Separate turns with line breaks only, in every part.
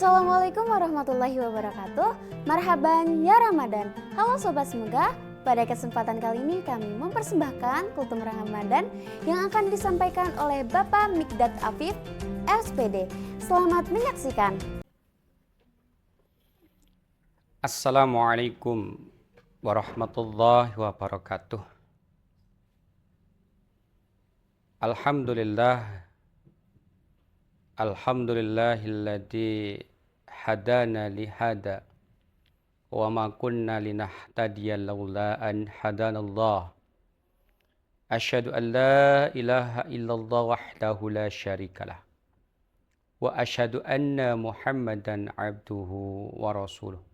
Assalamualaikum warahmatullahi wabarakatuh. Marhaban ya Ramadan. Halo Sobat Semoga, pada kesempatan kali ini kami mempersembahkan Kultum Ramadan yang akan disampaikan oleh Bapak Mikdad Afif, SPD. Selamat menyaksikan.
Assalamualaikum warahmatullahi wabarakatuh. Alhamdulillahilladzi hadana lihada wa ma kunna linahtadiya laula an hadanallah. Asyhadu an la ilaha illallah wahdahu la syarikalah wa asyhadu anna Muhammadan abduhu wa rasuluh.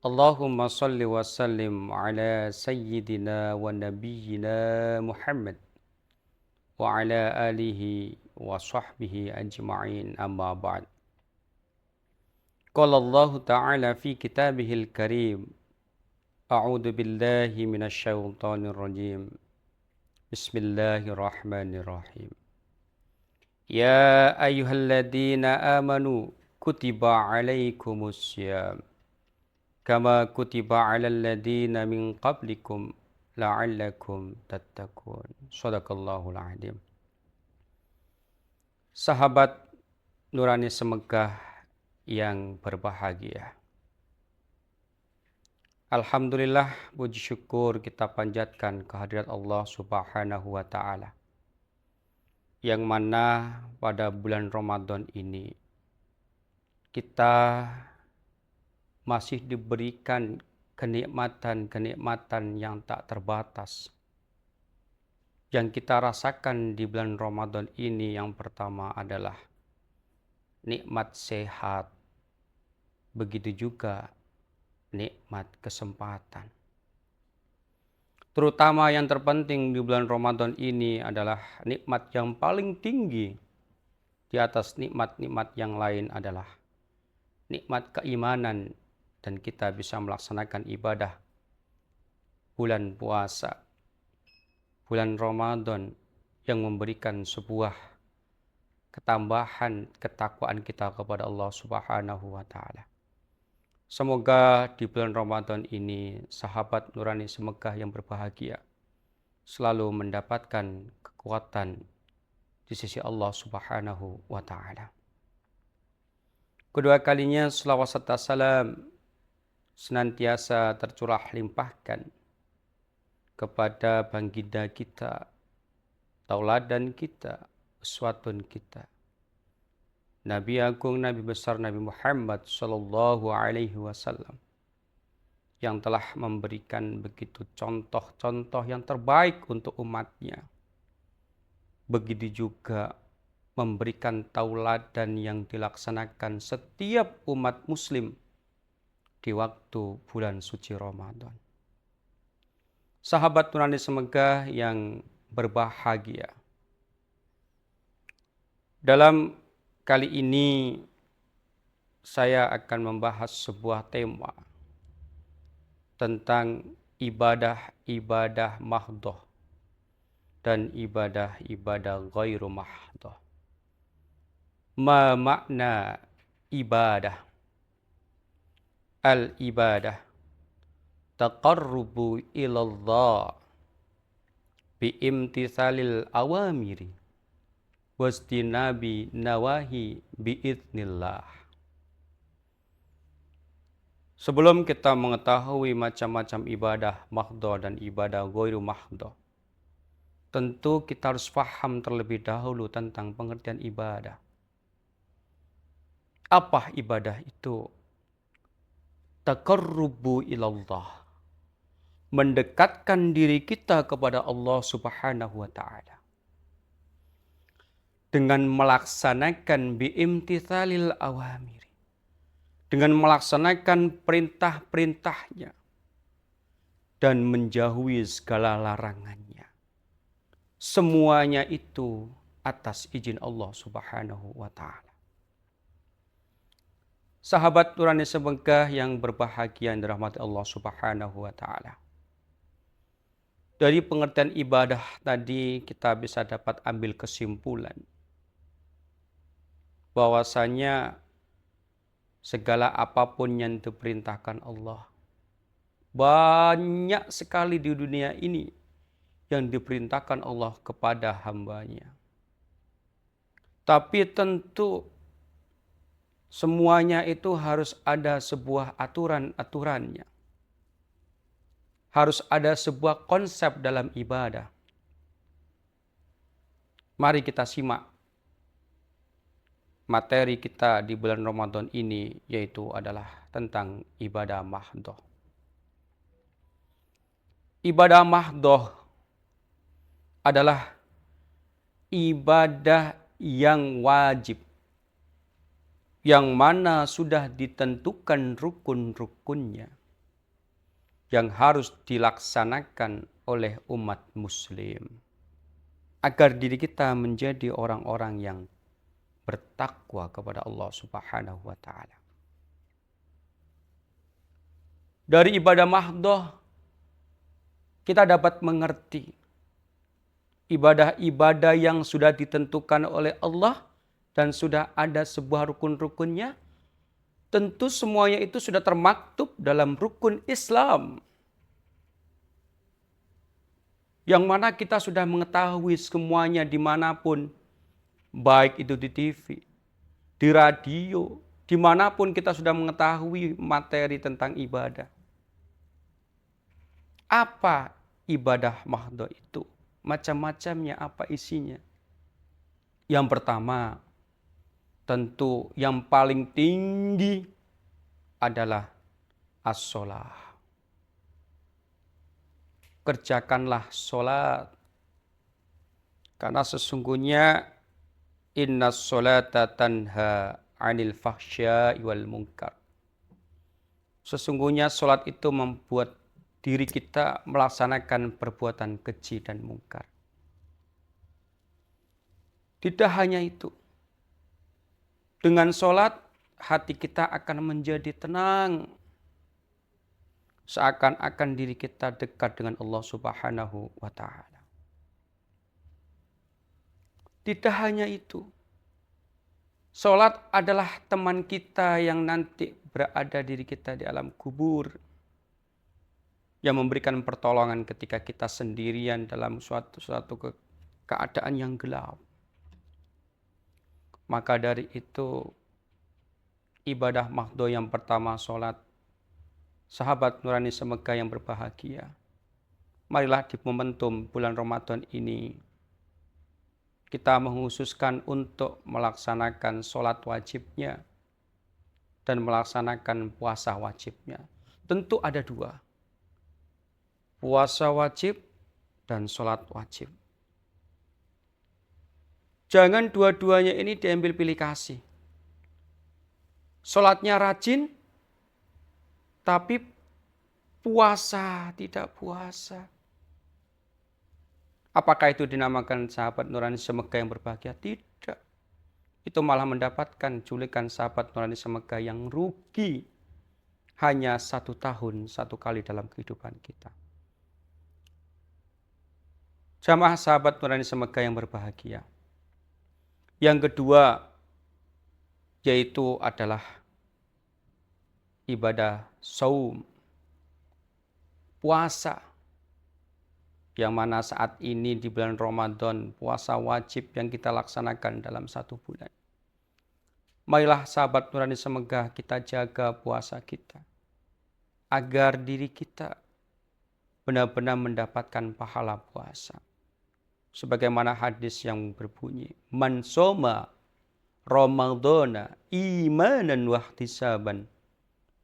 Allahumma salli wa sallim ala sayyidina wa nabiyyina Muhammad wa ala alihi wa sahbihi ajma'in, amma ba'd. Qala Allah ta'ala fi kitabihil karim, a'udzu billahi minasy syaithanir rajim. Bismillahirrahmanirrahim. Ya ayyuhalladzina amanu kutiba alaikumus syiyam kama kutiba alal ladzina min qablikum la'allakum tattaqun. Shadaqallahul adzim. Sahabat Nurani Semegah yang berbahagia, alhamdulillah, puji syukur kita panjatkan kehadirat Allah Subhanahu wa ta'ala, yang mana pada bulan Ramadan ini kita masih diberikan kenikmatan-kenikmatan yang tak terbatas. Yang kita rasakan di bulan Ramadan ini, yang pertama adalah nikmat sehat, begitu juga nikmat kesempatan. Terutama yang terpenting di bulan Ramadan ini adalah nikmat yang paling tinggi di atas nikmat-nikmat yang lain adalah nikmat keimanan, dan kita bisa melaksanakan ibadah bulan puasa, bulan Ramadan, yang memberikan sebuah ketambahan ketakwaan kita kepada Allah Subhanahu wa ta'ala. Semoga di bulan Ramadan ini sahabat Nurani Semegah yang berbahagia selalu mendapatkan kekuatan di sisi Allah Subhanahu wa ta'ala. Kedua kalinya selawat serta salam senantiasa tercurah limpahkan kepada baginda kita, tauladan kita, uswatun kita, Nabi Agung, Nabi besar Nabi Muhammad sallallahu alaihi wasallam, yang telah memberikan begitu contoh-contoh yang terbaik untuk umatnya. Begitu juga memberikan tauladan yang dilaksanakan setiap umat muslim di waktu bulan suci Ramadan. Sahabat Nurani Semegah yang berbahagia, dalam kali ini saya akan membahas sebuah tema tentang ibadah-ibadah mahdhah dan ibadah-ibadah ghairu mahdhah. Ma makna ibadah? Al-ibadah taqarrubu ilallah biimtithalil awamiri wastinabi nawahi biidznillah. Sebelum kita mengetahui macam-macam ibadah mahdhah dan ibadah ghairu mahdhah, tentu kita harus paham terlebih dahulu tentang pengertian ibadah. Apa ibadah itu? Taqarrubu ilallah, mendekatkan diri kita kepada Allah Subhanahu wa ta'ala dengan melaksanakan biimtithalil awamiri, dengan melaksanakan perintah-perintahnya dan menjauhi segala larangannya. Semuanya itu atas izin Allah Subhanahu wa ta'ala. Sahabat Nurani Semegah yang berbahagia yang dirahmati Allah Subhanahu wa ta'ala, dari pengertian ibadah tadi kita bisa dapat ambil kesimpulan bahwasanya segala apapun yang diperintahkan Allah. Banyak sekali di dunia ini yang diperintahkan Allah kepada hambanya. Tapi tentu semuanya itu harus ada sebuah aturan-aturannya. Harus ada sebuah konsep dalam ibadah. Mari kita simak materi kita di bulan Ramadan ini, yaitu adalah tentang ibadah mahdhah. Ibadah mahdhah adalah ibadah yang wajib, yang mana sudah ditentukan rukun-rukunnya, yang harus dilaksanakan oleh umat muslim, agar diri kita menjadi orang-orang yang bertakwa kepada Allah Subhanahu wa ta'ala. Dari ibadah mahdhah kita dapat mengerti ibadah-ibadah yang sudah ditentukan oleh Allah dan sudah ada sebuah rukun-rukunnya. Tentu semuanya itu sudah termaktub dalam rukun Islam. Yang mana kita sudah mengetahui semuanya dimanapun. Baik itu di TV, di radio, dimanapun kita sudah mengetahui materi tentang ibadah. Apa ibadah mahdhah itu? Macam-macamnya, apa isinya? Yang pertama, tentu yang paling tinggi adalah as-sholah. Kerjakanlah sholat. Karena sesungguhnya inna sholata tanha 'anil fahsya'i wal munkar. Sesungguhnya sholat itu membuat diri kita melaksanakan perbuatan keji dan mungkar. Tidak hanya itu. Dengan sholat, hati kita akan menjadi tenang. Seakan-akan diri kita dekat dengan Allah Subhanahu wa ta'ala. Tidak hanya itu. Sholat adalah teman kita yang nanti berada diri kita di alam kubur. Yang memberikan pertolongan ketika kita sendirian dalam suatu keadaan yang gelap. Maka dari itu, ibadah mahdhah yang pertama sholat. Sahabat Nurani Semoga yang berbahagia. Marilah di momentum bulan Ramadan ini, kita menghususkan untuk melaksanakan sholat wajibnya dan melaksanakan puasa wajibnya. Tentu ada dua. Puasa wajib dan sholat wajib. Jangan dua-duanya ini diambil pilih kasih. Sholatnya rajin, tapi puasa tidak puasa. Apakah itu dinamakan sahabat Nurani Semoga yang berbahagia? Tidak. Itu malah mendapatkan julukan sahabat Nurani Semoga yang rugi. Hanya 1 tahun, 1 kali dalam kehidupan kita. Jamaah sahabat Nurani Semoga yang berbahagia. Yang kedua, yaitu adalah ibadah saum, puasa. Yang mana saat ini di bulan Ramadan, puasa wajib yang kita laksanakan dalam 1 bulan. Marilah sahabat Nurani Semoga kita jaga puasa kita. Agar diri kita benar-benar mendapatkan pahala puasa. Sebagaimana hadis yang berbunyi, Man soma Ramadana imanan wahtisaban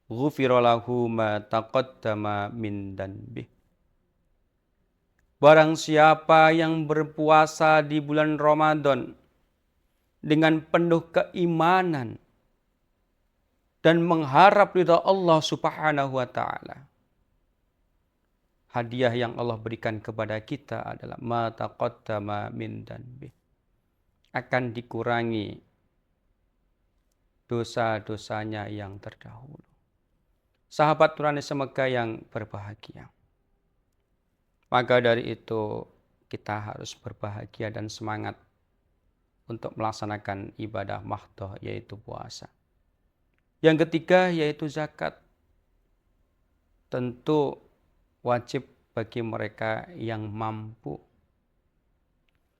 ghufira lahu ma taqaddama min dhanbih. Barang siapa yang berpuasa di bulan Ramadan dengan penuh keimanan dan mengharap ridha Allah Subhanahu wa ta'ala, hadiah yang Allah berikan kepada kita adalah ma taqaddama min dhanbih. Akan dikurangi dosa-dosanya yang terdahulu. Sahabat Nurani Semoga yang berbahagia. Maka dari itu kita harus berbahagia dan semangat untuk melaksanakan ibadah mahdhah, yaitu puasa. Yang ketiga yaitu zakat. Tentu wajib bagi mereka yang mampu.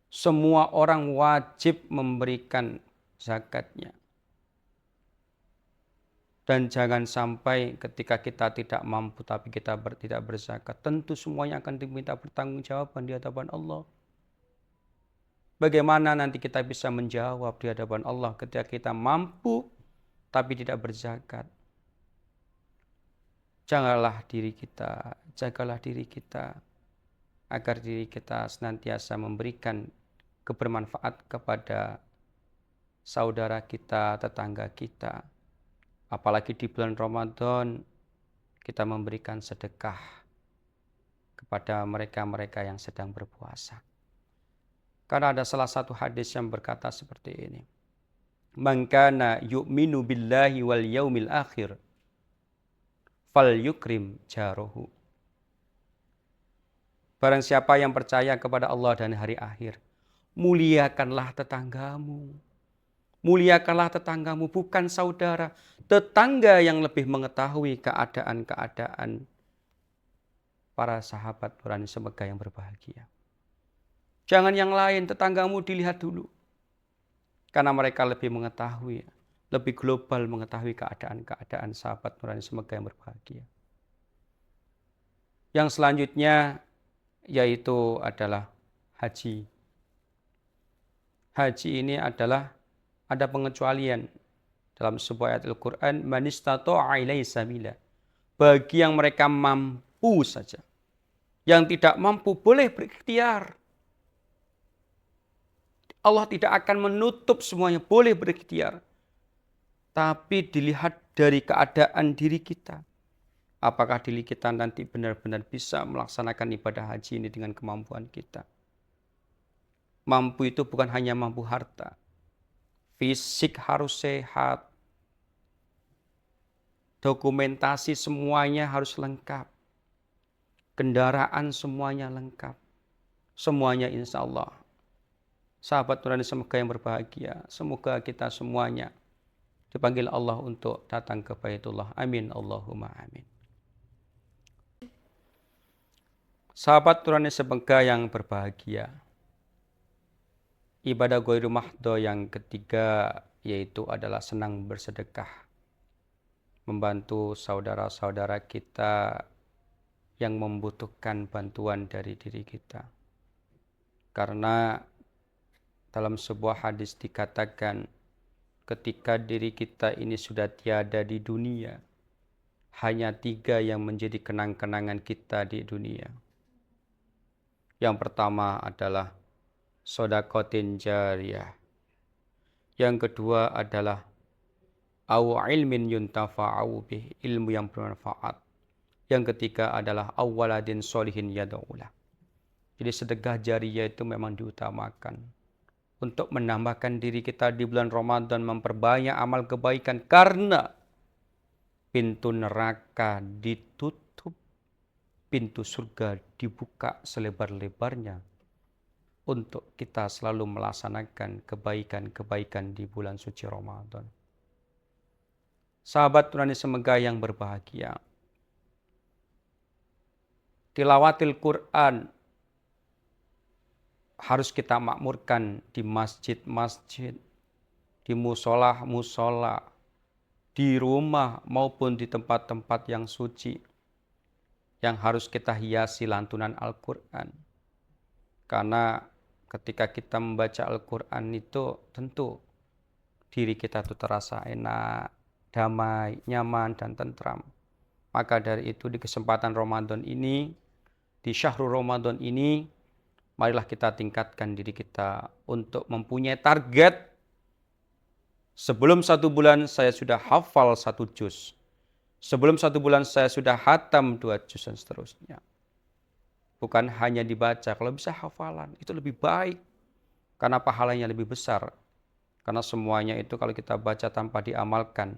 Semua orang wajib memberikan zakatnya. Dan jangan sampai ketika kita tidak mampu tapi kita tidak berzakat. Tentu semuanya akan diminta pertanggungjawaban di hadapan Allah. Bagaimana nanti kita bisa menjawab di hadapan Allah ketika kita mampu tapi tidak berzakat. Jagalah diri kita agar diri kita senantiasa memberikan kebermanfaat kepada saudara kita, tetangga kita. Apalagi di bulan Ramadan kita memberikan sedekah kepada mereka-mereka yang sedang berpuasa. Karena ada salah satu hadis yang berkata seperti ini. Man kana yu'minu billahi wal yaumil akhir fal yukrim jarohu. Barang siapa yang percaya kepada Allah dan hari akhir, muliakanlah tetanggamu. Muliakanlah tetanggamu, bukan saudara. Tetangga yang lebih mengetahui keadaan-keadaan para sahabat nurani semoga yang berbahagia. Jangan yang lain, tetanggamu dilihat dulu. Karena mereka lebih mengetahui, lebih global mengetahui keadaan-keadaan sahabat nurani semoga yang berbahagia. Yang selanjutnya yaitu adalah haji. Haji ini adalah ada pengecualian dalam sebuah ayat Al-Quran, man istata'a ilaihi sabila. Bagi yang mereka mampu saja. Yang tidak mampu boleh berikhtiar. Allah tidak akan menutup semuanya, boleh berikhtiar. Tapi dilihat dari keadaan diri kita. Apakah diri kita nanti benar-benar bisa melaksanakan ibadah haji ini dengan kemampuan kita. Mampu itu bukan hanya mampu harta. Fisik harus sehat. Dokumentasi semuanya harus lengkap. Kendaraan semuanya lengkap. Semuanya insya Allah. Sahabat nurani semoga yang berbahagia. Semoga kita semuanya dipanggil Allah untuk datang ke Baitullah. Amin. Allahumma amin. Sahabat nurani semoga yang berbahagia. Ibadah ghairu mahdho yang ketiga yaitu adalah senang bersedekah. Membantu saudara-saudara kita yang membutuhkan bantuan dari diri kita. Karena dalam sebuah hadis dikatakan ketika diri kita ini sudah tiada di dunia, hanya 3 yang menjadi kenang-kenangan kita di dunia. Yang pertama adalah sodakotin jariyah. Yang kedua adalah au ilmin yuntafa'u bih, ilmu yang bermanfaat. Yang ketiga adalah awwaladin solihin yad'ulah. Jadi sedekah jariyah itu memang diutamakan untuk menambahkan diri kita di bulan Ramadan, memperbanyak amal kebaikan karena pintu neraka ditutup, pintu surga dibuka selebar-lebarnya untuk kita selalu melaksanakan kebaikan-kebaikan di bulan suci Ramadan. Sahabat nurani semoga yang berbahagia. Tilawatil Quran harus kita makmurkan di masjid-masjid, di musola-musola, di rumah maupun di tempat-tempat yang suci yang harus kita hiasi lantunan Al-Quran. Karena ketika kita membaca Al-Quran itu tentu diri kita tuh terasa enak, damai, nyaman, dan tentram. Maka dari itu di kesempatan Ramadan ini, di syahrul Ramadan ini, marilah kita tingkatkan diri kita untuk mempunyai target. Sebelum 1 bulan saya sudah hafal 1 juz. Sebelum 1 bulan saya sudah hatam 2 juz dan seterusnya. Bukan hanya dibaca, kalau bisa hafalan, itu lebih baik. Karena pahalanya lebih besar. Karena semuanya itu kalau kita baca tanpa diamalkan,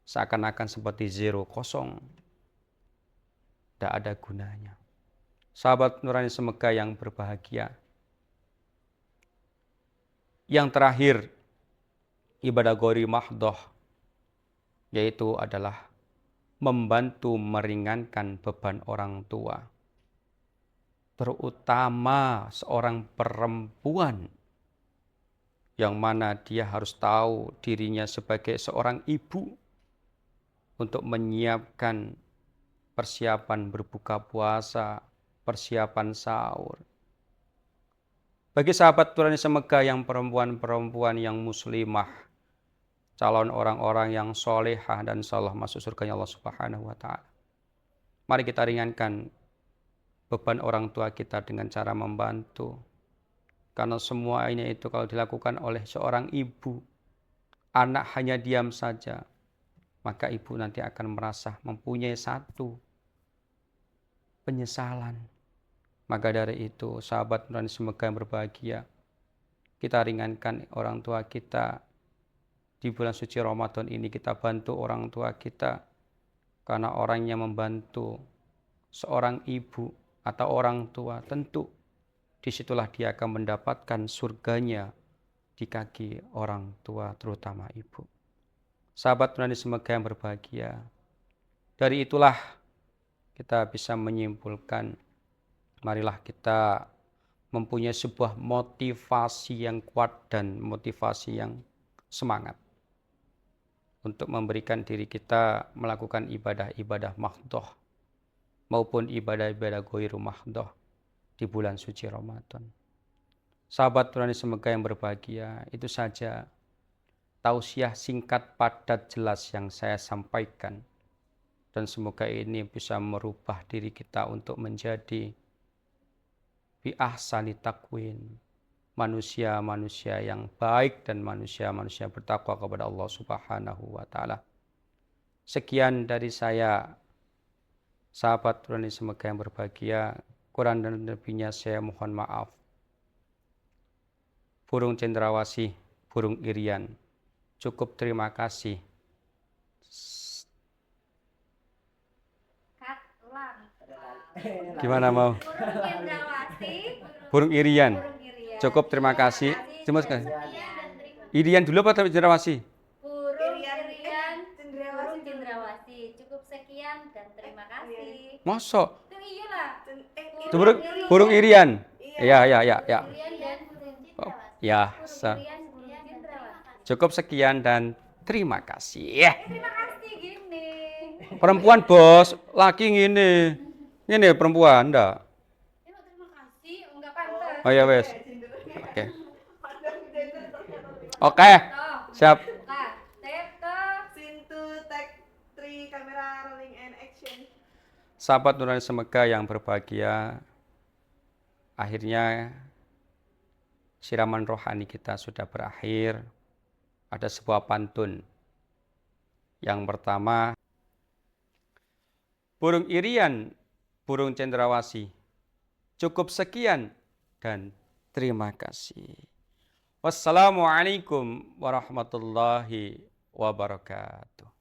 seakan-akan seperti zero, kosong. Tidak ada gunanya. Sahabat nurani semoga yang berbahagia. Yang terakhir, ibadah ghairu mahdhoh yaitu adalah membantu meringankan beban orang tua, terutama seorang perempuan yang mana dia harus tahu dirinya sebagai seorang ibu untuk menyiapkan persiapan berbuka puasa, persiapan sahur. Bagi sahabat Tuhan Semega yang perempuan-perempuan yang muslimah, calon orang-orang yang solehah dan insyaallah masuk surganya Allah Subhanahu wa Ta'ala. Mari kita ringankan beban orang tua kita dengan cara membantu. Karena semua ini itu kalau dilakukan oleh seorang ibu, anak hanya diam saja, maka ibu nanti akan merasa mempunyai satu penyesalan. Maka dari itu, sahabat Tuhan Semega yang berbahagia, kita ringankan orang tua kita. Di bulan suci Ramadan ini kita bantu orang tua kita. Karena orang yang membantu seorang ibu atau orang tua, tentu disitulah dia akan mendapatkan surganya di kaki orang tua, terutama ibu. Sahabat Tuhan Semega yang berbahagia, dari itulah kita bisa menyimpulkan, marilah kita mempunyai sebuah motivasi yang kuat dan motivasi yang semangat untuk memberikan diri kita melakukan ibadah-ibadah mahdhah maupun ibadah-ibadah ghairu mahdhah di bulan suci Ramadan. Sahabat Tuhan Semega yang berbahagia, itu saja tausiah singkat, padat, jelas yang saya sampaikan. Dan semoga ini bisa merubah diri kita untuk menjadi bi ahsani taqwin, manusia-manusia yang baik dan manusia-manusia bertakwa kepada Allah Subhanahu wa Ta'ala. Sekian dari saya, sahabat Tuhan Semega yang berbahagia. Kurang dan lebihnya saya mohon maaf. Burung cendrawasih, burung irian, cukup terima kasih. Gimana mau? Burung irian, cukup terima kasih. Cuma sekali. Irian dulu apa cendrawasih?
Burung cendrawasih. Cukup sekian dan terima kasih.
Mosok?
Itu iyalah.
Burung irian. Ya.
Irian dan burung
Oh,
cendrawasih.
ya.
Burung cendrawasih.
Cukup sekian dan terima kasih.
Terima kasih gini.
Perempuan bos, laki ngene. Ngene perempuan, ndak?
Terima kasih, enggak pantas.
Oh ya wes. Oke. Oke. Siap.
Buka.
Scene 2, take 3, kamera rolling and action.
Sahabat Nurani Semega yang berbahagia, akhirnya siraman rohani kita sudah berakhir. Ada sebuah pantun. Yang pertama, burung irian, burung cendrawasih, cukup sekian dan terima kasih. Wassalamualaikum warahmatullahi wabarakatuh.